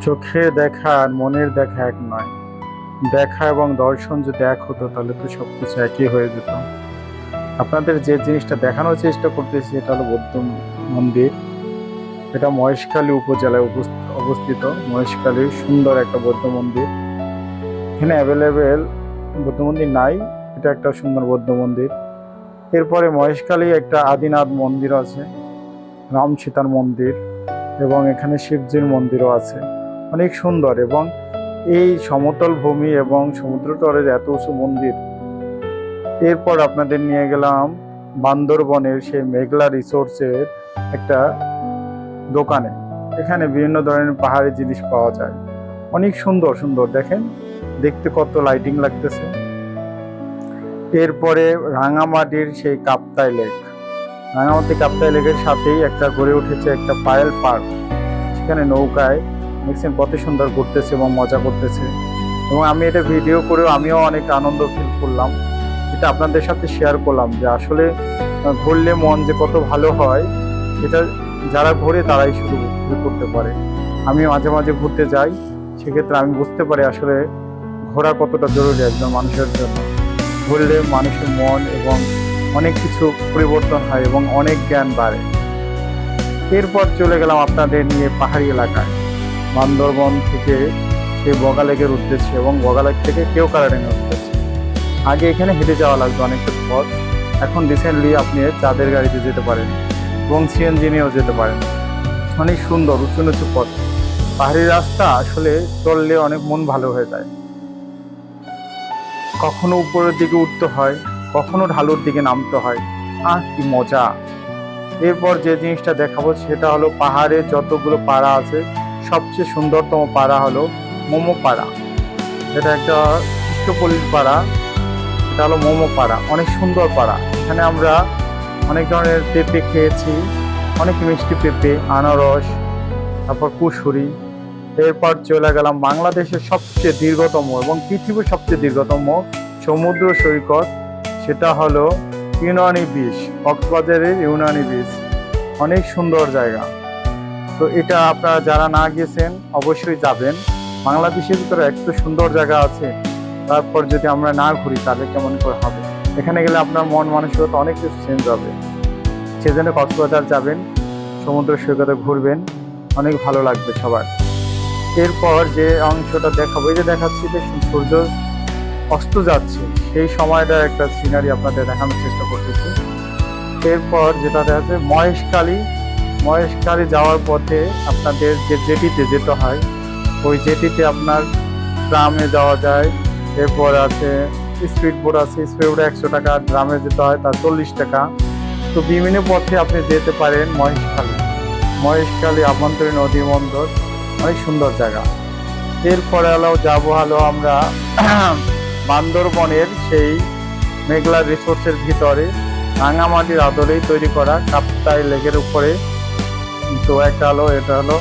চোখে দেখা আর মনের দেখা এক নয়। দেখা এবং দর্শন যদি এক হতো তাহলে তো সবকিছু একই হয়ে যেত। আপনাদের যে জিনিসটা দেখানোর চেষ্টা করতেছি এটা হলো বৌদ্ধ মন্দির। এটা মহেশখালী উপজেলায় অবস্থিত। মহেশখালীর সুন্দর একটা বৌদ্ধ মন্দির। এখানে অ্যাভেলেবেল বৌদ্ধ মন্দির নাই, এটা একটা সুন্দর বৌদ্ধ মন্দির। এরপরে মহেশখালী একটা আদিনাথ মন্দির আছে, রাম সীতার মন্দির, এবং এখানে শিবজির মন্দিরও আছে। অনেক সুন্দর, এবং এই সমতল ভূমি এবং সমুদ্র তটের এত উঁচু মন্দির। এরপর আপনাদের নিয়ে গেলাম বান্দরবনের সেই মেঘলা রিসোর্টসের একটা দোকানে। এখানে বিভিন্ন ধরনের পাহাড়ি জিনিস পাওয়া যায়, অনেক সুন্দর সুন্দর। দেখেন দেখতে কত লাইটিং লাগতেছে। এরপরে রাঙামাটির সেই কাপ্তাই লেক। রাঙামাটি কাপ্তাই লেকের সাথেই একটা গড়ে উঠেছে একটা পায়েল পার্ক। সেখানে নৌকায় দেখছেন কত সুন্দর ঘুরতেছে এবং মজা করতেছে। এবং আমি এটা ভিডিও করেও আমিও অনেক আনন্দ ফিল করলাম। এটা আপনাদের সাথে শেয়ার করলাম যে আসলে ঘুরলে মন যে কত ভালো হয়, এটা যারা ঘোরে তারাই শুধু ফিল করতে পারে। আমি মাঝে মাঝে ঘুরতে যাই, সেক্ষেত্রে আমি বুঝতে পারি আসলে ঘোরা কতটা জরুরি একজন মানুষের জন্য। ঘুরলে মানুষের মন এবং অনেক কিছু পরিবর্তন হয় এবং অনেক জ্ঞান বাড়ে। এরপর চলে গেলাম আপনাদের নিয়ে পাহাড়ি এলাকায়, বান্দরবন থেকে সেই বগালেকের উদ্দেশ্যে এবং বগালেক থেকে কেওক্রাডাঙ্গার উদ্দেশ্যে। আগে এখানে হেঁটে যাওয়া লাগতো অনেকটা পথ, এখন রিসেন্টলি আপনি চাঁদের গাড়িতে যেতে পারেন এবং সিএনজি নিয়েও যেতে পারেন। অনেক সুন্দর উঁচু নিচু পথ, পাহাড়ি রাস্তা আসলে চললে অনেক মন ভালো হয়ে যায়। কখনো উপরের দিকে উঠতে হয়, কখনো ঢালুর দিকে নামতে হয়। কি মজা! এরপর যে জিনিসটা দেখাবো সেটা হলো পাহাড়ে যতগুলো পাড়া আছে সবচেয়ে সুন্দরতম পাড়া হলো মোমো পাড়া। এটা একটা কৃষ্ণপল্লীর পাড়া, এটা হলো মোমো পাড়া। অনেক সুন্দর পাড়া। এখানে আমরা অনেক ধরনের পেঁপে খেয়েছি, অনেক মিষ্টি পেঁপে, আনারস, তারপর কুশুরি। এরপর চলে গেলাম বাংলাদেশের সবচেয়ে দীর্ঘতম এবং পৃথিবীর সবচেয়ে দীর্ঘতম সমুদ্র সৈকত, সেটা হলো ইউনানি বিচ, কক্সবাজারের ইউনানি বিচ। অনেক সুন্দর জায়গা। তো এটা আপনারা যারা না গেছেন অবশ্যই যাবেন। বাংলাদেশের ভিতরে এত সুন্দর জায়গা আছে, তারপর যদি আমরা না ঘুরি তাহলে কেমন করে হবে। এখানে গেলে আপনার মন মানসিকতা অনেক কিছু চেঞ্জ হবে। সেজন্য কক্সবাজার যাবেন, সমুদ্র সৈকতে ঘুরবেন, অনেক ভালো লাগবে সবার। এরপর যে অংশটা দেখাবো, এই যে দেখাচ্ছি দেখুন সূর্য অস্ত যাচ্ছে, সেই সময়টার একটা সিনারি আপনাদের দেখানোর চেষ্টা করতেছি। এরপর যেটা দেখা যাচ্ছে মহেশখালী যাওয়ার পথে আপনাদের যে জেটিতে যেতে হয়, ওই জেটিতে আপনার ট্রামে যাওয়া যায়। এরপর আছে স্পিড বোট আছে, স্পিড বোটে 100 টাকা, ড্রামে যেতে হয় তার 40 টাকা। তো বিভিন্ন পথে আপনি যেতে পারেন মহেশখালী আভ্যন্তরীণ নদী বন্দর, অনেক সুন্দর জায়গা। এরপরে যাবো আমরা বান্দরবনের সেই মেঘলা রিসোর্টসের ভিতরে রাঙামাটির আদলেই তৈরি করা কাপ্তাই লেকের উপরে। তো এটা হলো